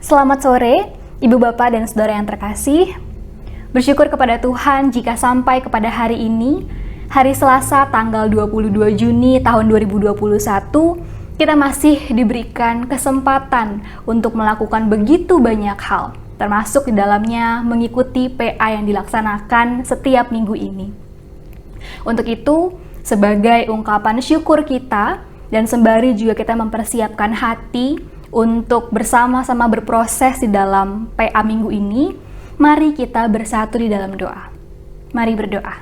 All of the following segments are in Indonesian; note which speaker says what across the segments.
Speaker 1: Selamat sore, Ibu Bapak dan Saudara yang terkasih. Bersyukur kepada Tuhan jika sampai kepada hari ini, hari Selasa tanggal 22 Juni tahun 2021, kita masih diberikan kesempatan untuk melakukan begitu banyak hal, termasuk di dalamnya mengikuti PA yang dilaksanakan setiap minggu ini. Untuk itu, sebagai ungkapan syukur kita, dan sembari juga kita mempersiapkan hati untuk bersama-sama berproses di dalam PA minggu ini, mari kita bersatu di dalam doa. Mari berdoa.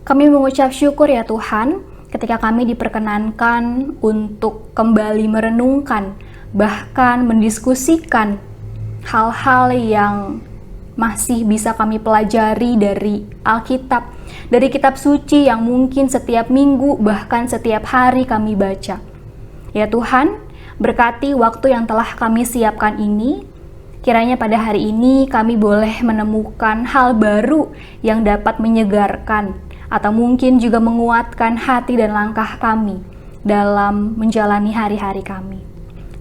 Speaker 1: Kami mengucap syukur ya Tuhan, ketika kami diperkenankan untuk kembali merenungkan, bahkan mendiskusikan hal-hal yang masih bisa kami pelajari dari Alkitab, dari kitab suci yang mungkin setiap minggu, bahkan setiap hari kami baca. Ya Tuhan, berkati waktu yang telah kami siapkan ini, kiranya pada hari ini kami boleh menemukan hal baru yang dapat menyegarkan, atau mungkin juga menguatkan hati dan langkah kami dalam menjalani hari-hari kami.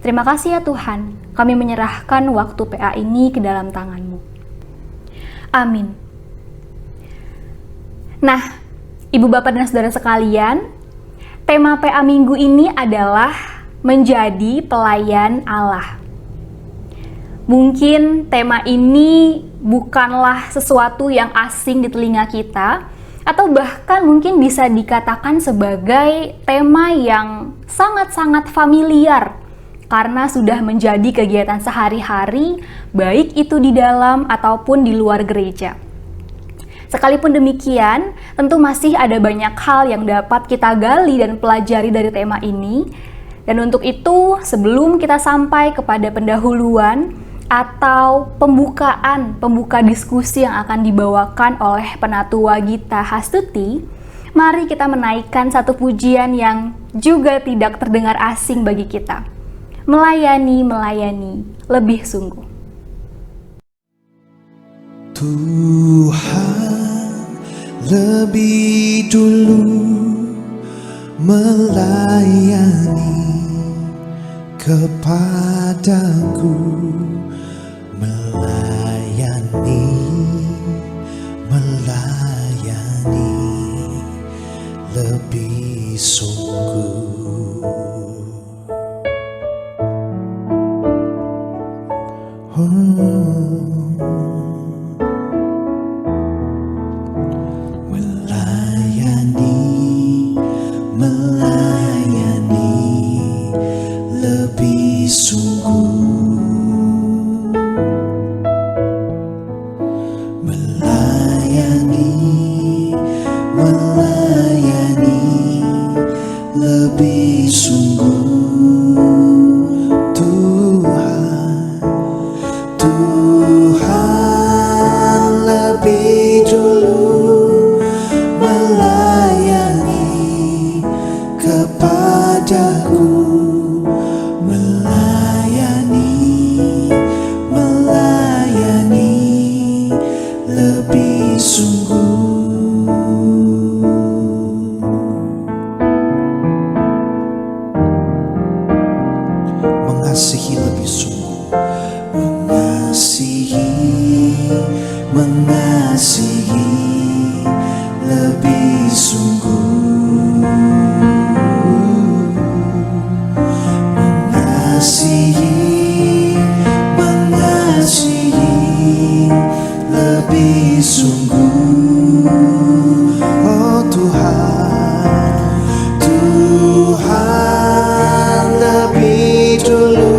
Speaker 1: Terima kasih ya Tuhan, kami menyerahkan waktu PA ini ke dalam tangan-Mu. Amin. Nah, Ibu Bapak dan Saudara sekalian, tema PA minggu ini adalah menjadi pelayan Allah. Mungkin tema ini bukanlah sesuatu yang asing di telinga kita, atau bahkan mungkin bisa dikatakan sebagai tema yang sangat-sangat familiar, karena sudah menjadi kegiatan sehari-hari, baik itu di dalam ataupun di luar gereja. Sekalipun demikian, tentu masih ada banyak hal yang dapat kita gali dan pelajari dari tema ini. Dan untuk itu, sebelum kita sampai kepada pendahuluan atau pembuka diskusi yang akan dibawakan oleh Penatua Gita Hastuti, mari kita menaikkan satu pujian yang juga tidak terdengar asing bagi kita. Melayani, lebih sungguh.
Speaker 2: Tuhan lebih dulu melayani kepadaku, melayani lebih sungguh. Melayani lebih sungguh, melayani lebih sungguh. Tuhan lebih dulu melayani kepadaku, melayani lebih sungguh. Mengasihi lebih sungguh, mengasihi lebih sungguh, mengasihi lebih sungguh. Oh Tuhan lebih dulu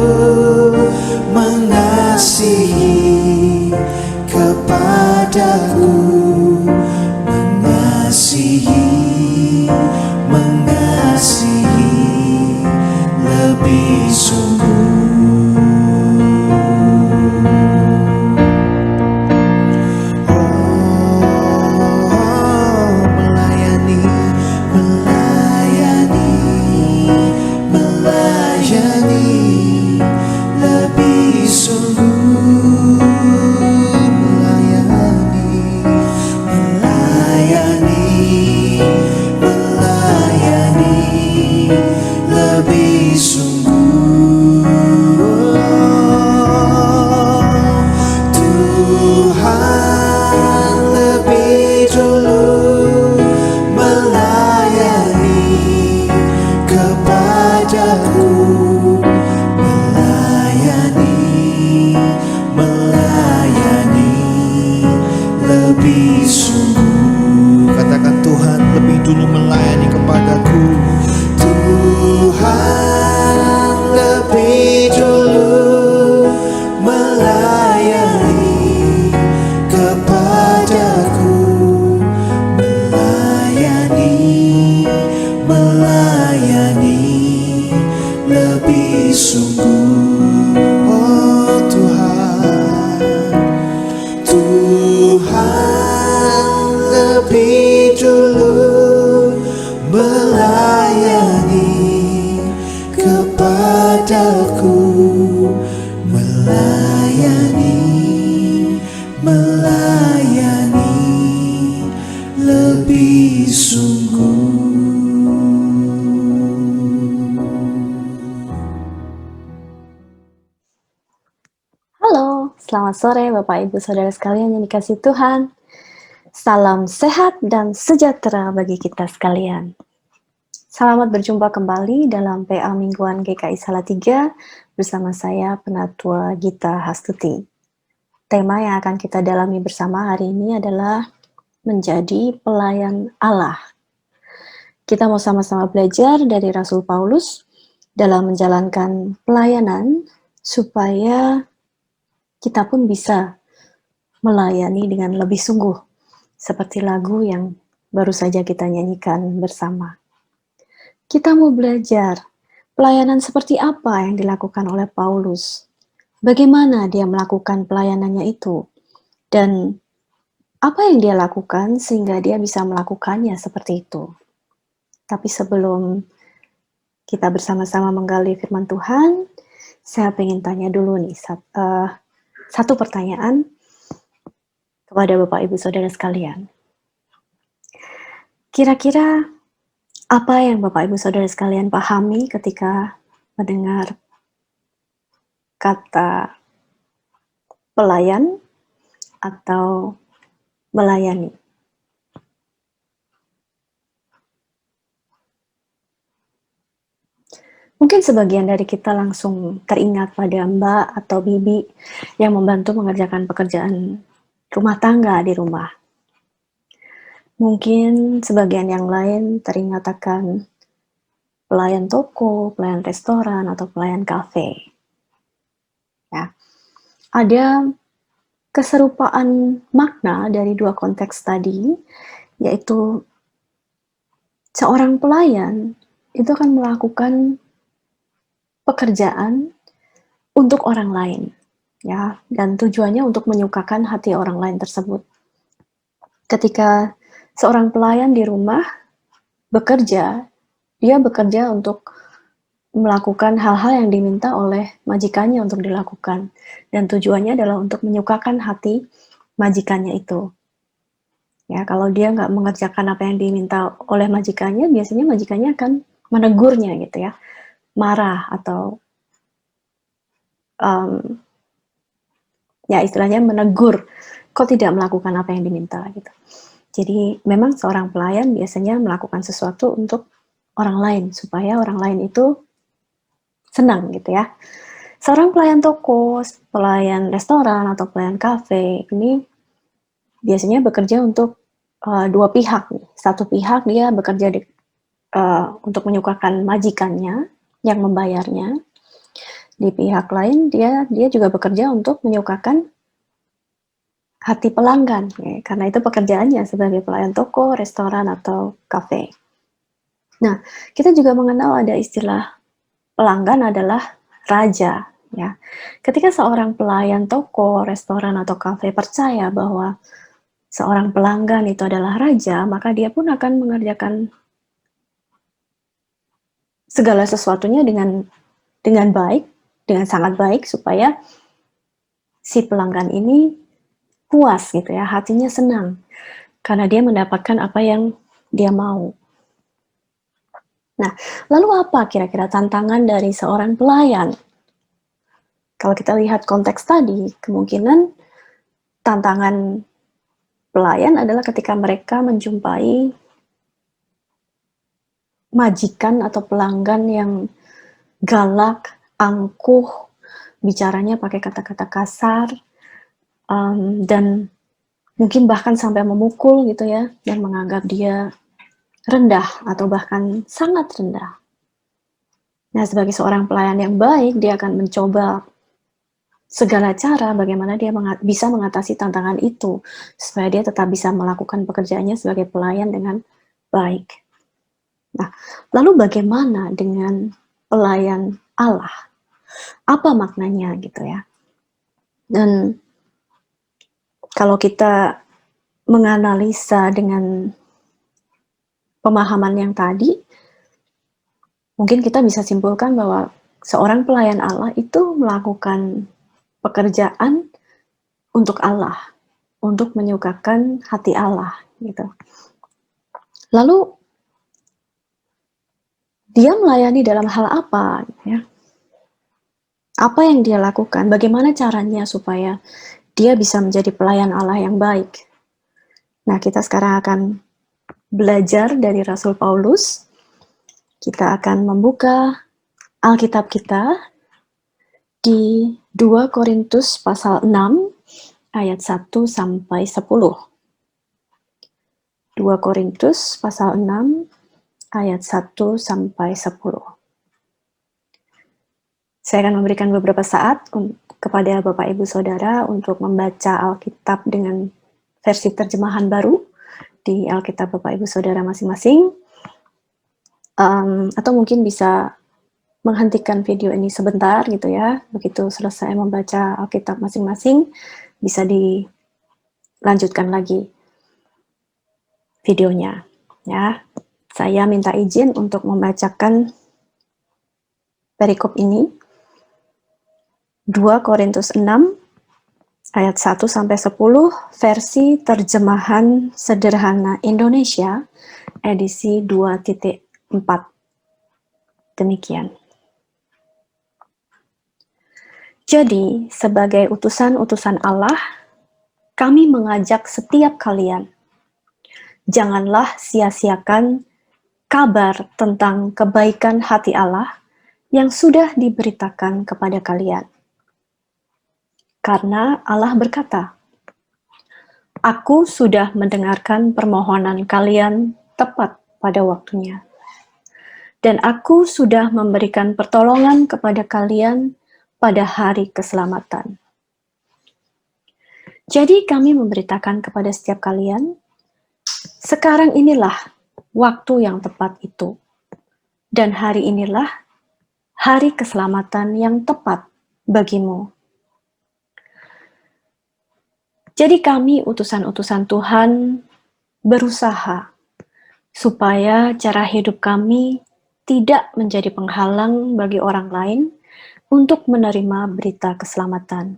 Speaker 2: aku melayani, melayani lebih sungguh.
Speaker 3: Halo, selamat sore Bapak Ibu Saudara sekalian yang dikasihi Tuhan. Salam sehat dan sejahtera bagi kita sekalian. Selamat berjumpa kembali dalam PA Mingguan GKI Salatiga bersama saya Penatua Gita Hastuti. Tema yang akan kita dalami bersama hari ini adalah menjadi pelayan Allah. Kita mau sama-sama belajar dari Rasul Paulus dalam menjalankan pelayanan supaya kita pun bisa melayani dengan lebih sungguh, seperti lagu yang baru saja kita nyanyikan bersama. Kita mau belajar pelayanan seperti apa yang dilakukan oleh Paulus, bagaimana dia melakukan pelayanannya itu, dan apa yang dia lakukan sehingga dia bisa melakukannya seperti itu. Tapi sebelum kita bersama-sama menggali firman Tuhan, saya ingin tanya dulu nih, satu pertanyaan kepada Bapak Ibu Saudara sekalian. Kira-kira apa yang Bapak Ibu Saudara sekalian pahami ketika mendengar kata pelayan atau melayani? Mungkin sebagian dari kita langsung teringat pada Mbak atau Bibi yang membantu mengerjakan pekerjaan rumah tangga di rumah. Mungkin sebagian yang lain teringat akan pelayan toko, pelayan restoran, atau pelayan kafe. Ya. Ada keserupaan makna dari dua konteks tadi, yaitu seorang pelayan itu akan melakukan pekerjaan untuk orang lain, ya, dan tujuannya untuk menyukakan hati orang lain tersebut. Ketika seorang pelayan di rumah bekerja, dia bekerja untuk melakukan hal-hal yang diminta oleh majikannya untuk dilakukan, dan tujuannya adalah untuk menyukakan hati majikannya itu. Ya, kalau dia nggak mengerjakan apa yang diminta oleh majikannya, biasanya majikannya akan menegurnya gitu ya, marah atau ya istilahnya menegur, kok tidak melakukan apa yang diminta gitu. Jadi memang seorang pelayan biasanya melakukan sesuatu untuk orang lain, supaya orang lain itu senang gitu ya. Seorang pelayan toko, pelayan restoran, atau pelayan kafe, ini biasanya bekerja untuk dua pihak. Satu pihak dia bekerja untuk menyukakan majikannya yang membayarnya. Di pihak lain dia juga bekerja untuk menyukakan hati pelanggan, ya, karena itu pekerjaannya sebagai pelayan toko, restoran, atau kafe. Nah, kita juga mengenal ada istilah pelanggan adalah raja, ya. Ketika seorang pelayan toko, restoran, atau kafe percaya bahwa seorang pelanggan itu adalah raja, maka dia pun akan mengerjakan segala sesuatunya dengan baik, dengan sangat baik, supaya si pelanggan ini puas gitu ya, hatinya senang, karena dia mendapatkan apa yang dia mau. Nah, lalu apa kira-kira tantangan dari seorang pelayan? Kalau kita lihat konteks tadi, kemungkinan tantangan pelayan adalah ketika mereka menjumpai majikan atau pelanggan yang galak, angkuh, bicaranya pakai kata-kata kasar, dan mungkin bahkan sampai memukul gitu ya, dan menganggap dia rendah atau bahkan sangat rendah. Nah, sebagai seorang pelayan yang baik, dia akan mencoba segala cara bagaimana dia bisa mengatasi tantangan itu, supaya dia tetap bisa melakukan pekerjaannya sebagai pelayan dengan baik. Nah, lalu bagaimana dengan pelayan Allah? Apa maknanya gitu ya? Dan kalau kita menganalisa dengan pemahaman yang tadi, mungkin kita bisa simpulkan bahwa Seorang pelayan Allah itu melakukan pekerjaan untuk Allah, untuk menyukakan hati Allah, gitu. Lalu dia melayani dalam hal apa, gitu ya? Apa yang dia lakukan? Bagaimana caranya supaya dia bisa menjadi pelayan Allah yang baik? Nah, kita sekarang akan belajar dari Rasul Paulus. Kita akan membuka Alkitab kita di 2 Korintus pasal 6 ayat 1 sampai 10. 2 Korintus pasal 6 ayat 1 sampai 10. Saya akan memberikan beberapa saat kepada Bapak Ibu Saudara untuk membaca Alkitab dengan versi terjemahan baru di Alkitab Bapak Ibu Saudara masing-masing. Atau mungkin bisa menghentikan video ini sebentar gitu ya. Begitu selesai membaca Alkitab masing-masing, bisa dilanjutkan lagi videonya. Ya, saya minta izin untuk membacakan perikop ini. 2 Korintus 6 ayat 1 sampai 10 versi terjemahan sederhana Indonesia edisi 2.4. Demikian. Jadi, sebagai utusan-utusan Allah, kami mengajak setiap kalian, janganlah sia-siakan kabar tentang kebaikan hati Allah yang sudah diberitakan kepada kalian. Karena Allah berkata, "Aku sudah mendengarkan permohonan kalian tepat pada waktunya. Dan aku sudah memberikan pertolongan kepada kalian pada hari keselamatan." Jadi kami memberitakan kepada setiap kalian, sekarang inilah waktu yang tepat itu. Dan hari inilah hari keselamatan yang tepat bagimu. Jadi kami utusan-utusan Tuhan berusaha supaya cara hidup kami tidak menjadi penghalang bagi orang lain untuk menerima berita keselamatan.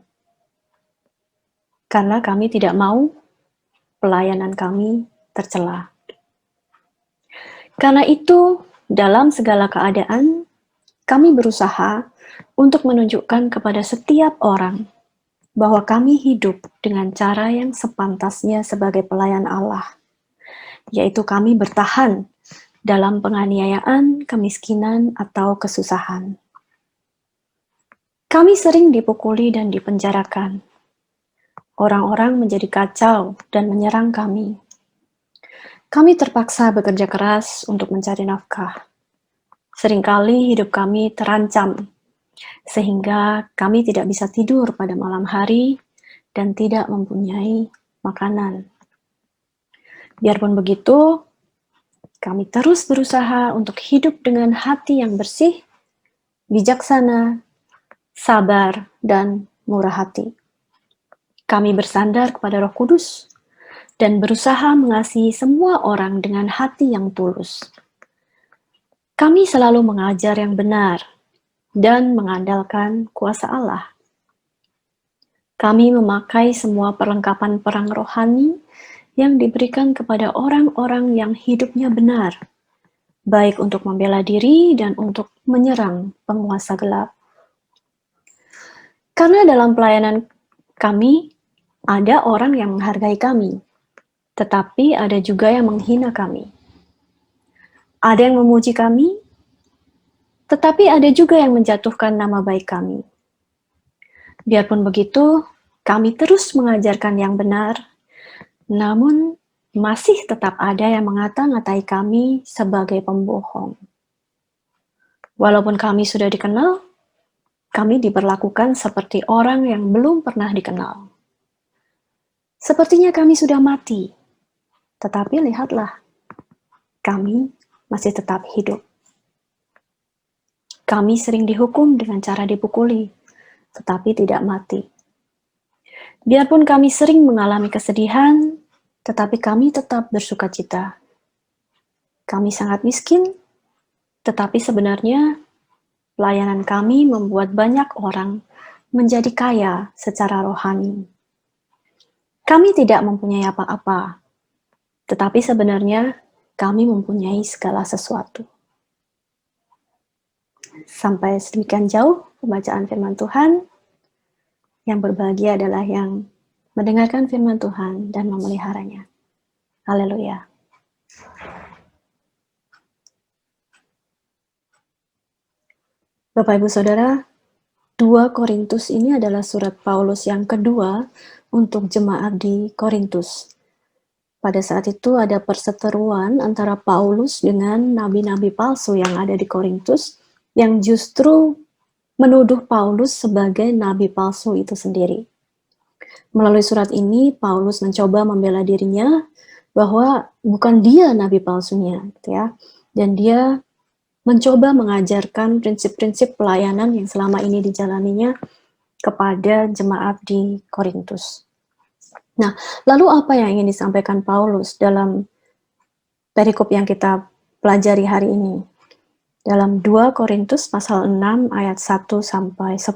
Speaker 3: Karena kami tidak mau pelayanan kami tercela. Karena itu, dalam segala keadaan, kami berusaha untuk menunjukkan kepada setiap orang bahwa kami hidup dengan cara yang sepantasnya sebagai pelayan Allah, yaitu kami bertahan dalam penganiayaan, kemiskinan, atau kesusahan. Kami sering dipukuli dan dipenjarakan. Orang-orang menjadi kacau dan menyerang kami. Kami terpaksa bekerja keras untuk mencari nafkah. Seringkali hidup kami terancam, sehingga kami tidak bisa tidur pada malam hari dan tidak mempunyai makanan. Biarpun begitu, kami terus berusaha untuk hidup dengan hati yang bersih, bijaksana, sabar, dan murah hati. Kami bersandar kepada Roh Kudus dan berusaha mengasihi semua orang dengan hati yang tulus. Kami selalu mengajar yang benar dan mengandalkan kuasa Allah. Kami memakai semua perlengkapan perang rohani yang diberikan kepada orang-orang yang hidupnya benar, baik untuk membela diri dan untuk menyerang penguasa gelap. Karena dalam pelayanan kami, ada orang yang menghargai kami, tetapi ada juga yang menghina kami. Ada yang memuji kami, tetapi ada juga yang menjatuhkan nama baik kami. Biarpun begitu, kami terus mengajarkan yang benar, namun masih tetap ada yang mengata-ngatai kami sebagai pembohong. Walaupun kami sudah dikenal, kami diperlakukan seperti orang yang belum pernah dikenal. Sepertinya kami sudah mati, tetapi lihatlah, kami masih tetap hidup. Kami sering dihukum dengan cara dipukuli, tetapi tidak mati. Biarpun kami sering mengalami kesedihan, tetapi kami tetap bersuka cita. Kami sangat miskin, tetapi sebenarnya Pelayanan kami membuat banyak orang menjadi kaya secara rohani. Kami tidak mempunyai apa-apa, tetapi sebenarnya kami mempunyai segala sesuatu. Sampai sedemikian jauh pembacaan firman Tuhan. Yang berbahagia adalah yang mendengarkan firman Tuhan dan memeliharanya. Haleluya. Bapak Ibu Saudara, 2 Korintus ini adalah surat Paulus yang kedua untuk jemaat di Korintus. Pada saat itu ada perseteruan antara Paulus dengan nabi-nabi palsu yang ada di Korintus, yang justru menuduh Paulus sebagai nabi palsu itu sendiri. Melalui surat ini, Paulus mencoba membela dirinya bahwa bukan dia nabi palsunya, gitu ya. Dan dia mencoba mengajarkan prinsip-prinsip pelayanan yang selama ini dijalaninya kepada jemaat di Korintus. Nah, lalu apa yang ingin disampaikan Paulus dalam perikop yang kita pelajari hari ini? Dalam 2 Korintus pasal 6 ayat 1 sampai 10.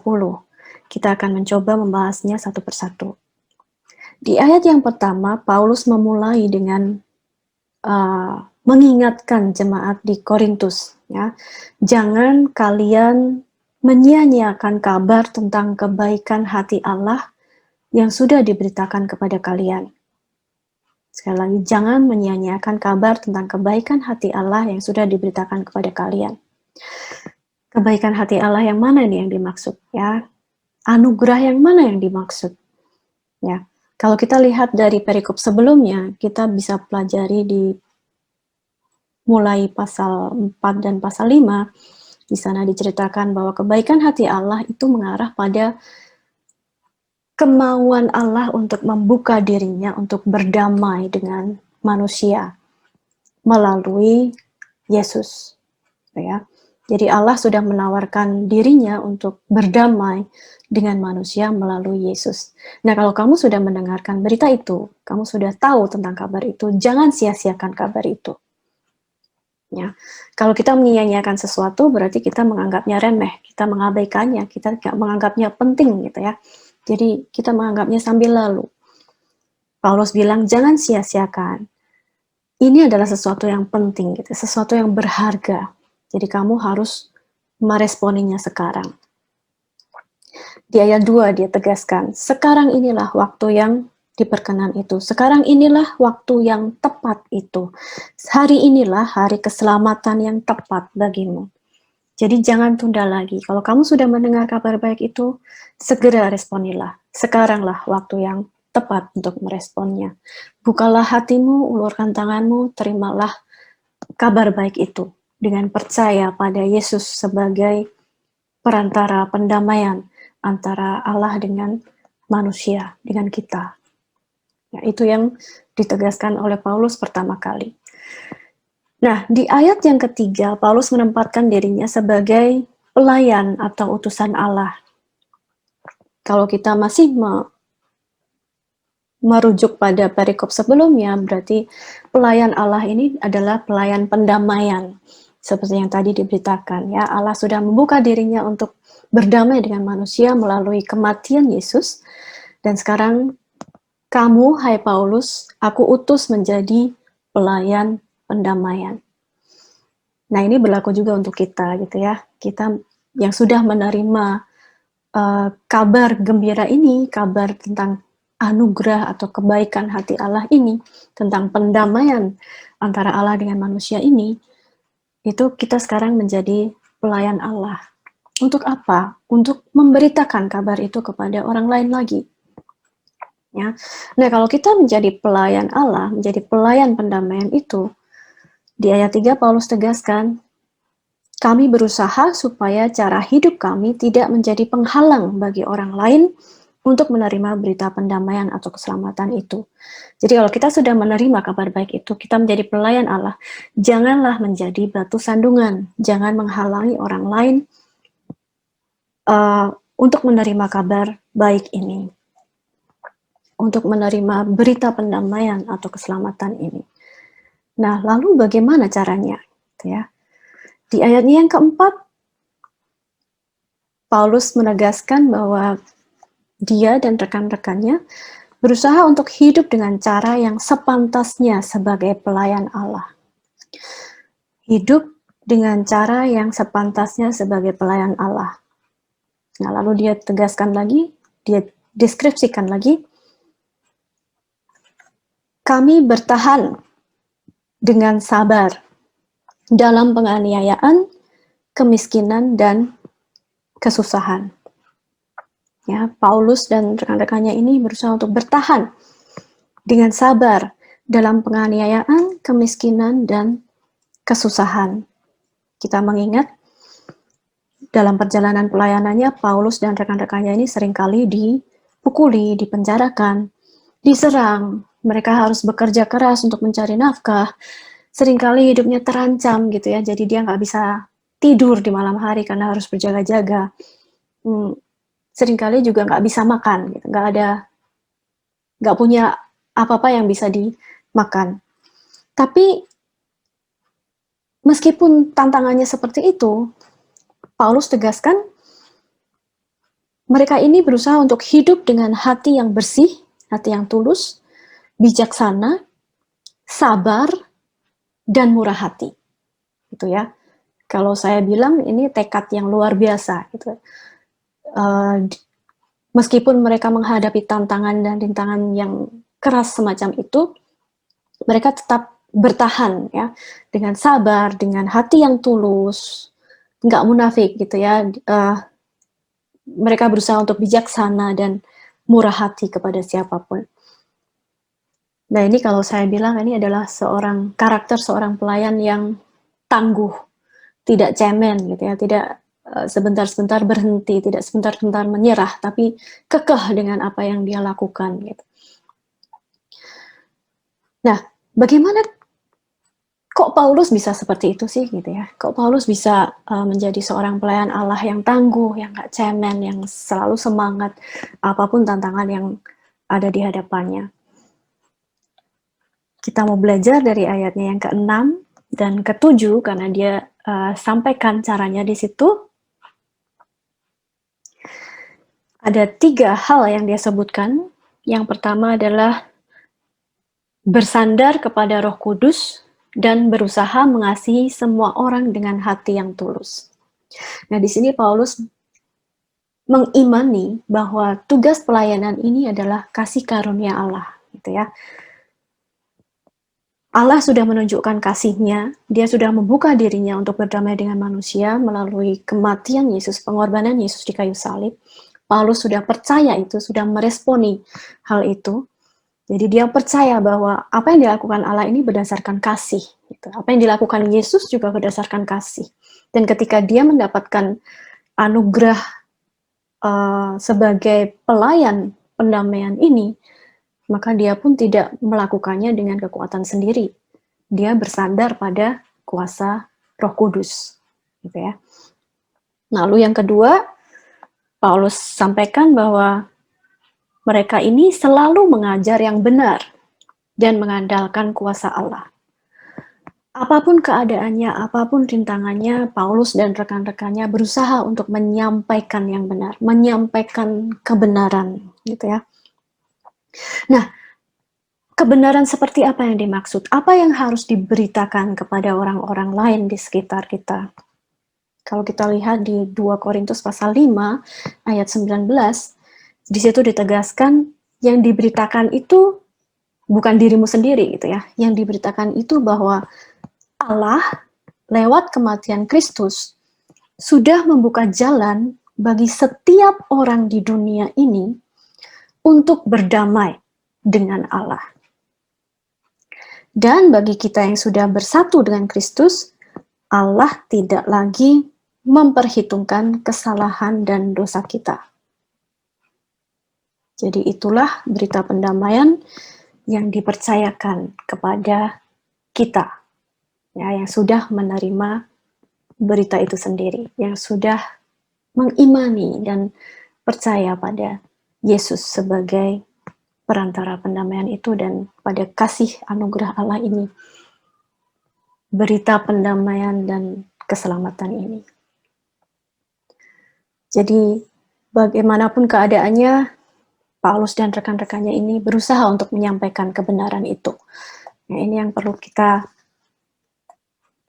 Speaker 3: Kita akan mencoba membahasnya satu persatu. Di ayat yang pertama, Paulus memulai dengan mengingatkan jemaat di Korintus, ya, jangan kalian menyia-nyiakan kabar tentang kebaikan hati Allah yang sudah diberitakan kepada kalian. Sekali lagi, jangan menyia-nyiakan kabar tentang kebaikan hati Allah yang sudah diberitakan kepada kalian. Kebaikan hati Allah yang mana nih yang dimaksud? Ya, anugerah yang mana yang dimaksud? Ya, kalau kita lihat dari perikop sebelumnya, kita bisa pelajari di mulai pasal 4 dan pasal 5, di sana diceritakan bahwa kebaikan hati Allah itu mengarah pada kemauan Allah untuk membuka dirinya untuk berdamai dengan manusia melalui Yesus, ya. Jadi Allah sudah menawarkan dirinya untuk berdamai dengan manusia melalui Yesus. Nah, kalau kamu sudah mendengarkan berita itu, kamu sudah tahu tentang kabar itu, jangan sia-siakan kabar itu. Ya, kalau kita menyia-nyiakan sesuatu berarti kita menganggapnya remeh, kita mengabaikannya, kita tidak menganggapnya penting gitu ya. Jadi kita menganggapnya sambil lalu. Paulus bilang jangan sia-siakan. Ini adalah sesuatu yang penting gitu, sesuatu yang berharga. Jadi kamu harus meresponinya sekarang. Di ayat 2 dia tegaskan, sekarang inilah waktu yang diperkenan itu. Sekarang inilah waktu yang tepat itu. Hari inilah hari keselamatan yang tepat bagimu. Jadi jangan tunda lagi. Kalau kamu sudah mendengar kabar baik itu, segera responilah. Sekaranglah waktu yang tepat untuk meresponnya. Bukalah hatimu, ulurkan tanganmu, terimalah kabar baik itu dengan percaya pada Yesus sebagai perantara pendamaian antara Allah dengan manusia, dengan kita. Nah, itu yang ditegaskan oleh Paulus pertama kali. Nah, di ayat yang ketiga, Paulus menempatkan dirinya sebagai pelayan atau utusan Allah. Kalau kita masih merujuk pada perikop sebelumnya, berarti pelayan Allah ini adalah pelayan pendamaian. Seperti yang tadi diberitakan, ya, Allah sudah membuka dirinya untuk berdamai dengan manusia melalui kematian Yesus. Dan sekarang kamu, hai Paulus, aku utus menjadi pelayan pendamaian. Nah, ini berlaku juga untuk kita gitu ya. Kita yang sudah menerima kabar gembira ini, kabar tentang anugerah atau kebaikan hati Allah ini, tentang pendamaian antara Allah dengan manusia ini, itu kita sekarang menjadi pelayan Allah. Untuk apa? Untuk memberitakan kabar itu kepada orang lain lagi. Ya. Nah, kalau kita menjadi pelayan Allah, menjadi pelayan pendamaian itu, di ayat 3 Paulus tegaskan, kami berusaha supaya cara hidup kami tidak menjadi penghalang bagi orang lain untuk menerima berita pendamaian atau keselamatan itu. Jadi kalau kita sudah menerima kabar baik itu, kita menjadi pelayan Allah, janganlah menjadi batu sandungan, jangan menghalangi orang lain untuk menerima kabar baik ini, untuk menerima berita pendamaian atau keselamatan ini. Nah, lalu bagaimana caranya? Ya. Di ayatnya yang keempat, Paulus menegaskan bahwa dia dan rekan-rekannya berusaha untuk hidup dengan cara yang sepantasnya sebagai pelayan Allah. Hidup dengan cara yang sepantasnya sebagai pelayan Allah. Nah, lalu dia tegaskan lagi, dia deskripsikan lagi, kami bertahan dengan sabar dalam penganiayaan, kemiskinan, dan kesusahan. Ya, Paulus dan rekan-rekannya ini berusaha untuk bertahan dengan sabar dalam penganiayaan, kemiskinan, dan kesusahan. Kita mengingat dalam perjalanan pelayanannya, Paulus dan rekan-rekannya ini seringkali dipukuli, dipenjarakan, diserang. Mereka harus bekerja keras untuk mencari nafkah. Seringkali hidupnya terancam gitu ya, jadi dia nggak bisa tidur di malam hari karena harus berjaga-jaga. Seringkali juga nggak bisa makan, gitu. Nggak punya apa-apa yang bisa dimakan. Tapi meskipun tantangannya seperti itu, Paulus tegaskan mereka ini berusaha untuk hidup dengan hati yang bersih, hati yang tulus, bijaksana, sabar, dan murah hati. Gitu ya. Kalau saya bilang ini tekad yang luar biasa. Gitu. Meskipun mereka menghadapi tantangan dan rintangan yang keras semacam itu, mereka tetap bertahan ya dengan sabar, dengan hati yang tulus, nggak munafik gitu ya. Mereka berusaha untuk bijaksana dan murah hati kepada siapapun. Nah, ini kalau saya bilang ini adalah karakter seorang pelayan yang tangguh, tidak cemen gitu ya, tidak sebentar-sebentar berhenti, tidak sebentar-sebentar menyerah, tapi kekeh dengan apa yang dia lakukan gitu. Nah, bagaimana kok Paulus bisa seperti itu sih gitu ya? Kok Paulus bisa menjadi seorang pelayan Allah yang tangguh, yang gak cemen, yang selalu semangat apapun tantangan yang ada di hadapannya? Kita mau belajar dari ayatnya yang ke-6 dan ke-7 karena dia sampaikan caranya di situ. Ada 3 hal yang dia sebutkan. Yang pertama adalah bersandar kepada Roh Kudus dan berusaha mengasihi semua orang dengan hati yang tulus. Nah, di sini Paulus mengimani bahwa tugas pelayanan ini adalah kasih karunia Allah, gitu ya. Allah sudah menunjukkan kasih-Nya, dia sudah membuka dirinya untuk berdamai dengan manusia melalui kematian Yesus, pengorbanan Yesus di kayu salib. Paulus sudah percaya itu, sudah meresponi hal itu. Jadi dia percaya bahwa apa yang dilakukan Allah ini berdasarkan kasih. Gitu. Apa yang dilakukan Yesus juga berdasarkan kasih. Dan ketika dia mendapatkan anugerah sebagai pelayan pendamaian ini, maka dia pun tidak melakukannya dengan kekuatan sendiri. Dia bersandar pada kuasa Roh Kudus. Gitu ya. Lalu yang kedua, Paulus sampaikan bahwa mereka ini selalu mengajar yang benar dan mengandalkan kuasa Allah. Apapun keadaannya, apapun rintangannya, Paulus dan rekan-rekannya berusaha untuk menyampaikan yang benar, menyampaikan kebenaran, gitu ya. Nah, kebenaran seperti apa yang dimaksud? Apa yang harus diberitakan kepada orang-orang lain di sekitar kita? Kalau kita lihat di 2 Korintus pasal 5 ayat 19, di situ ditegaskan yang diberitakan itu bukan dirimu sendiri gitu ya. Yang diberitakan itu bahwa Allah lewat kematian Kristus sudah membuka jalan bagi setiap orang di dunia ini untuk berdamai dengan Allah. Dan bagi kita yang sudah bersatu dengan Kristus, Allah tidak lagi memperhitungkan kesalahan dan dosa kita. Jadi itulah berita pendamaian yang dipercayakan kepada kita, ya, yang sudah menerima berita itu sendiri, yang sudah mengimani dan percaya pada Yesus sebagai perantara pendamaian itu dan pada kasih anugerah Allah ini, berita pendamaian dan keselamatan ini. Jadi bagaimanapun keadaannya, Paulus dan rekan-rekannya ini berusaha untuk menyampaikan kebenaran itu. Nah, ini yang perlu kita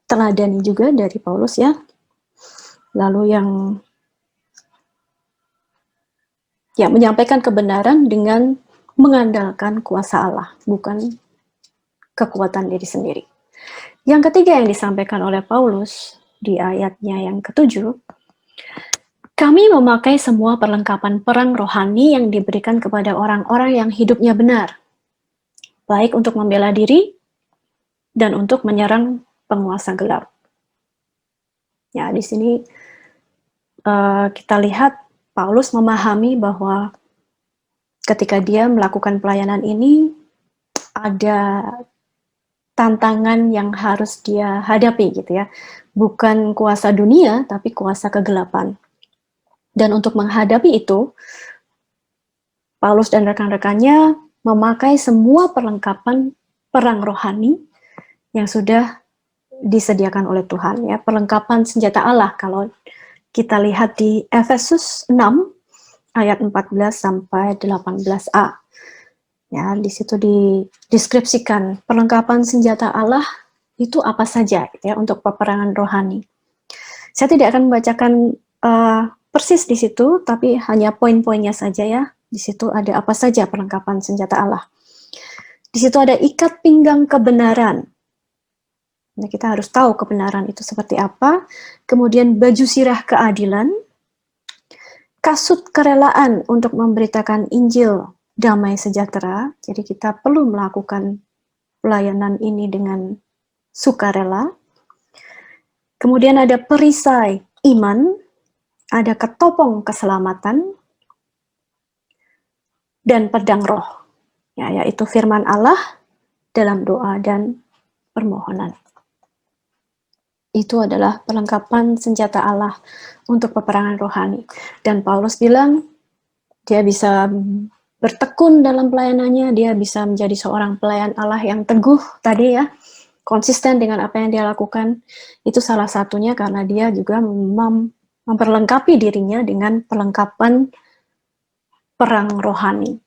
Speaker 3: teladani juga dari Paulus ya. Lalu yang menyampaikan kebenaran dengan mengandalkan kuasa Allah, bukan kekuatan diri sendiri. Yang ketiga yang disampaikan oleh Paulus di ayatnya yang ke-7, kami memakai semua perlengkapan perang rohani yang diberikan kepada orang-orang yang hidupnya benar, baik untuk membela diri dan untuk menyerang penguasa gelap. Ya, di sini kita lihat Paulus memahami bahwa ketika dia melakukan pelayanan ini ada tantangan yang harus dia hadapi gitu ya. Bukan kuasa dunia, tapi kuasa kegelapan. Dan untuk menghadapi itu, Paulus dan rekan-rekannya memakai semua perlengkapan perang rohani yang sudah disediakan oleh Tuhan ya, perlengkapan senjata Allah. Kalau kita lihat di Efesus 6 ayat 14 sampai 18a. Ya, di situ dideskripsikan perlengkapan senjata Allah itu apa saja gitu ya, untuk peperangan rohani. Saya tidak akan membacakan persis di situ, tapi hanya poin-poinnya saja ya. Di situ ada apa saja perlengkapan senjata Allah. Di situ ada ikat pinggang kebenaran. Nah, kita harus tahu kebenaran itu seperti apa. Kemudian baju sirah keadilan, kasut kerelaan untuk memberitakan Injil damai sejahtera. Jadi kita perlu melakukan pelayanan ini dengan sukarela. Kemudian ada perisai iman, ada ketopong keselamatan, dan pedang roh, ya, yaitu firman Allah dalam doa dan permohonan. Itu adalah perlengkapan senjata Allah untuk peperangan rohani. Dan Paulus bilang, dia bisa bertekun dalam pelayanannya, dia bisa menjadi seorang pelayan Allah yang teguh tadi ya, konsisten dengan apa yang dia lakukan. Itu salah satunya karena dia juga memperlengkapi dirinya dengan perlengkapan perang rohani.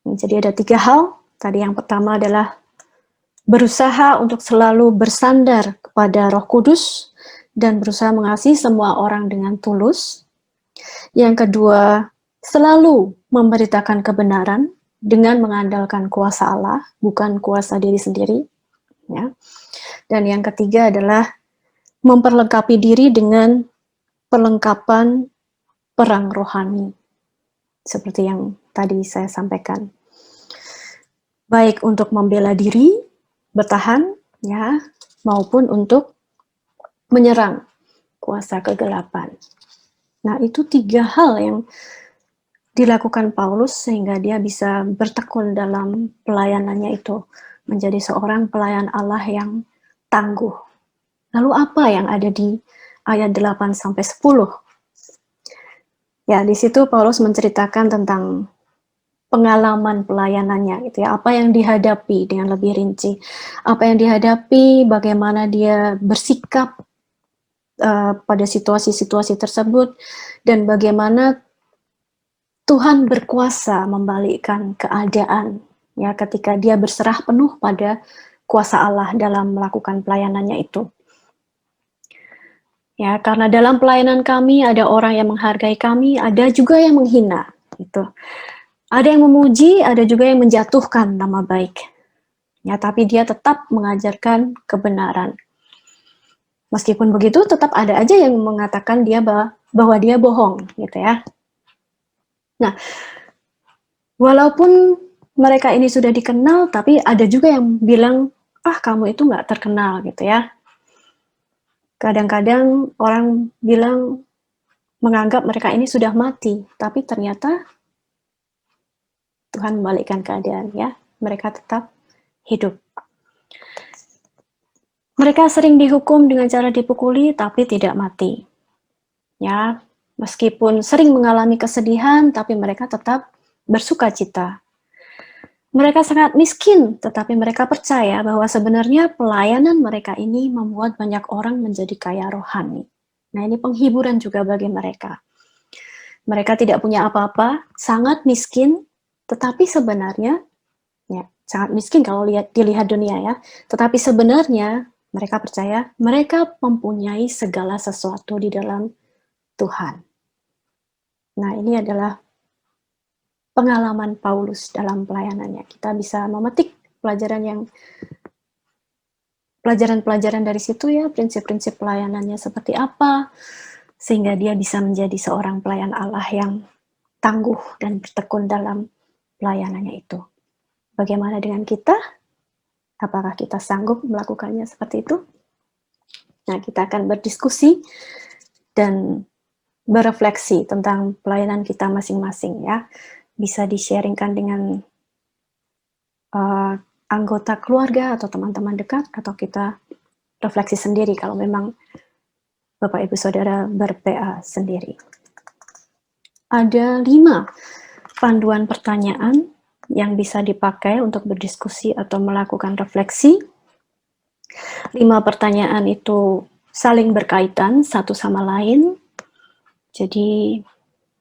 Speaker 3: Jadi ada 3 hal. Tadi yang pertama adalah berusaha untuk selalu bersandar kepada Roh Kudus dan berusaha mengasihi semua orang dengan tulus. Yang kedua, selalu memberitakan kebenaran dengan mengandalkan kuasa Allah, bukan kuasa diri sendiri. Ya. Dan yang ketiga adalah memperlengkapi diri dengan perlengkapan perang rohani, seperti yang tadi saya sampaikan. Baik untuk membela diri, bertahan, ya, maupun untuk menyerang kuasa kegelapan. Nah, itu 3 hal yang dilakukan Paulus sehingga dia bisa bertekun dalam pelayanannya itu, menjadi seorang pelayan Allah yang tangguh. Lalu apa yang ada di ayat 8 sampai 10? Ya, di situ Paulus menceritakan tentang pengalaman pelayanannya gitu ya, apa yang dihadapi dengan lebih rinci. Apa yang dihadapi, bagaimana dia bersikap pada situasi-situasi tersebut, dan bagaimana Tuhan berkuasa membalikkan keadaan ya ketika dia berserah penuh pada kuasa Allah dalam melakukan pelayanannya itu. Ya, karena dalam pelayanan kami ada orang yang menghargai kami, ada juga yang menghina gitu. Ada yang memuji, ada juga yang menjatuhkan nama baik. Ya, tapi dia tetap mengajarkan kebenaran. Meskipun begitu, tetap ada aja yang mengatakan dia bahwa dia bohong gitu ya. Nah, walaupun mereka ini sudah dikenal, tapi ada juga yang bilang, kamu itu nggak terkenal gitu ya. Kadang-kadang orang bilang, menganggap mereka ini sudah mati, tapi ternyata Tuhan membalikkan keadaan ya. Mereka tetap hidup. Mereka sering dihukum dengan cara dipukuli, tapi tidak mati. Ya, meskipun sering mengalami kesedihan, tapi mereka tetap bersuka cita. Mereka sangat miskin, tetapi mereka percaya bahwa sebenarnya pelayanan mereka ini membuat banyak orang menjadi kaya rohani. Nah, ini penghiburan juga bagi mereka. Mereka tidak punya apa-apa, sangat miskin, tetapi sebenarnya, ya, sangat miskin kalau dilihat dunia ya, tetapi sebenarnya mereka percaya mereka mempunyai segala sesuatu di dalam Tuhan. Nah, ini adalah pengalaman Paulus dalam pelayanannya. Kita bisa memetik pelajaran-pelajaran dari situ ya, prinsip-prinsip pelayanannya seperti apa, sehingga dia bisa menjadi seorang pelayan Allah yang tangguh dan bertekun dalam pelayanannya itu. Bagaimana dengan kita? Apakah kita sanggup melakukannya seperti itu? Nah, kita akan berdiskusi dan berefleksi tentang pelayanan kita masing-masing ya. Bisa di-sharingkan dengan anggota keluarga atau teman-teman dekat, atau kita refleksi sendiri kalau memang Bapak Ibu Saudara ber-PA sendiri. Ada 5 panduan pertanyaan yang bisa dipakai untuk berdiskusi atau melakukan refleksi. 5 pertanyaan itu saling berkaitan satu sama lain, jadi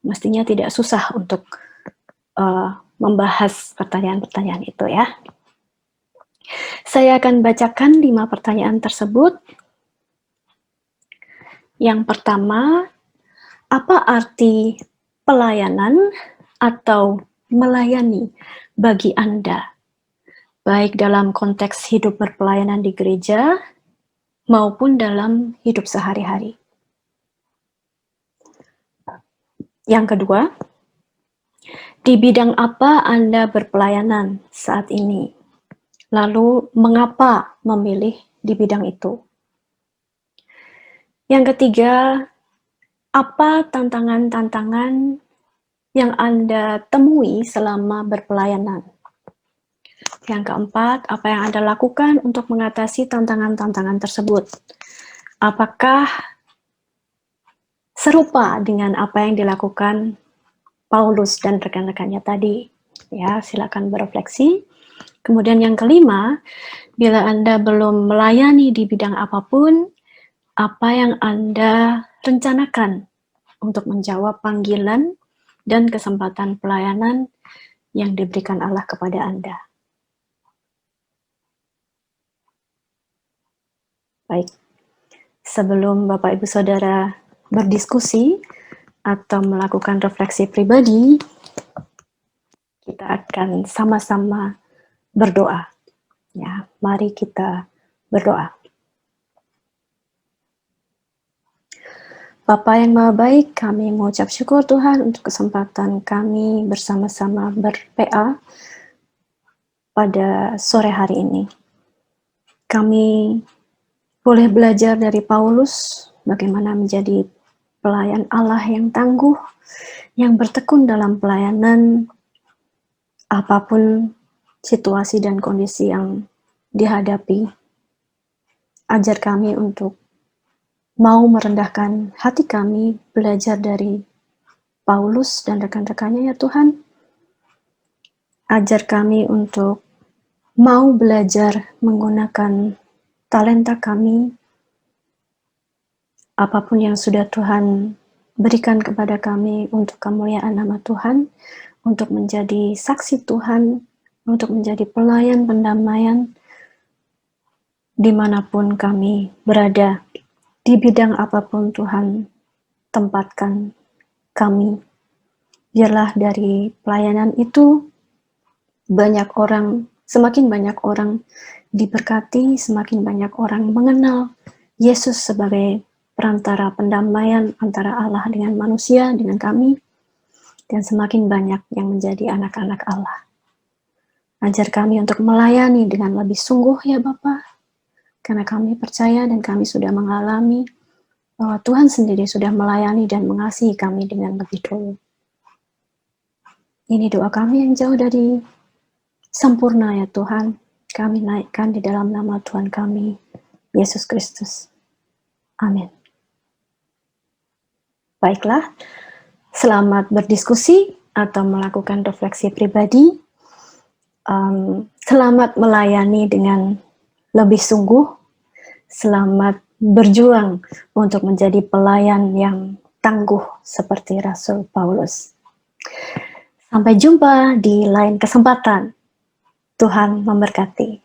Speaker 3: mestinya tidak susah untuk membahas pertanyaan-pertanyaan itu ya. Saya akan bacakan 5 pertanyaan tersebut. Yang pertama, apa arti pelayanan atau melayani bagi Anda, baik dalam konteks hidup berpelayanan di gereja maupun dalam hidup sehari-hari? Yang kedua, di bidang apa Anda berpelayanan saat ini? Lalu, mengapa memilih di bidang itu? Yang ketiga, apa tantangan-tantangan yang Anda temui selama berpelayanan? Yang keempat, apa yang Anda lakukan untuk mengatasi tantangan-tantangan tersebut? Apakah serupa dengan apa yang dilakukan Paulus dan rekan-rekannya tadi? Ya, silakan berefleksi. Kemudian yang kelima, bila Anda belum melayani di bidang apapun, apa yang Anda rencanakan untuk menjawab panggilan dan kesempatan pelayanan yang diberikan Allah kepada Anda? Baik, sebelum Bapak Ibu Saudara berdiskusi atau melakukan refleksi pribadi, kita akan sama-sama berdoa. Ya, mari kita berdoa. Bapa yang Maha Baik, kami mengucap syukur Tuhan untuk kesempatan kami bersama-sama ber-PA pada sore hari ini. Kami boleh belajar dari Paulus bagaimana menjadi pelayan Allah yang tangguh, yang bertekun dalam pelayanan apapun situasi dan kondisi yang dihadapi. Ajar kami untuk mau merendahkan hati kami, belajar dari Paulus dan rekan-rekannya ya Tuhan. Ajar kami untuk mau belajar menggunakan talenta kami, apapun yang sudah Tuhan berikan kepada kami untuk kemuliaan nama Tuhan, untuk menjadi saksi Tuhan, untuk menjadi pelayan pendamaian dimanapun kami berada, di bidang apapun Tuhan tempatkan kami. Biarlah dari pelayanan itu semakin banyak orang diberkati, semakin banyak orang mengenal Yesus sebagai perantara pendamaian antara Allah dengan manusia, dengan kami, dan semakin banyak yang menjadi anak-anak Allah. Ajar kami untuk melayani dengan lebih sungguh ya Bapa, karena kami percaya dan kami sudah mengalami bahwa Tuhan sendiri sudah melayani dan mengasihi kami dengan lebih dulu. Ini doa kami yang jauh dari sempurna ya Tuhan. Kami naikkan di dalam nama Tuhan kami, Yesus Kristus. Amin. Baiklah, selamat berdiskusi atau melakukan refleksi pribadi. Selamat melayani dengan lebih sungguh. Selamat berjuang untuk menjadi pelayan yang tangguh seperti Rasul Paulus. Sampai jumpa di lain kesempatan. Tuhan memberkati.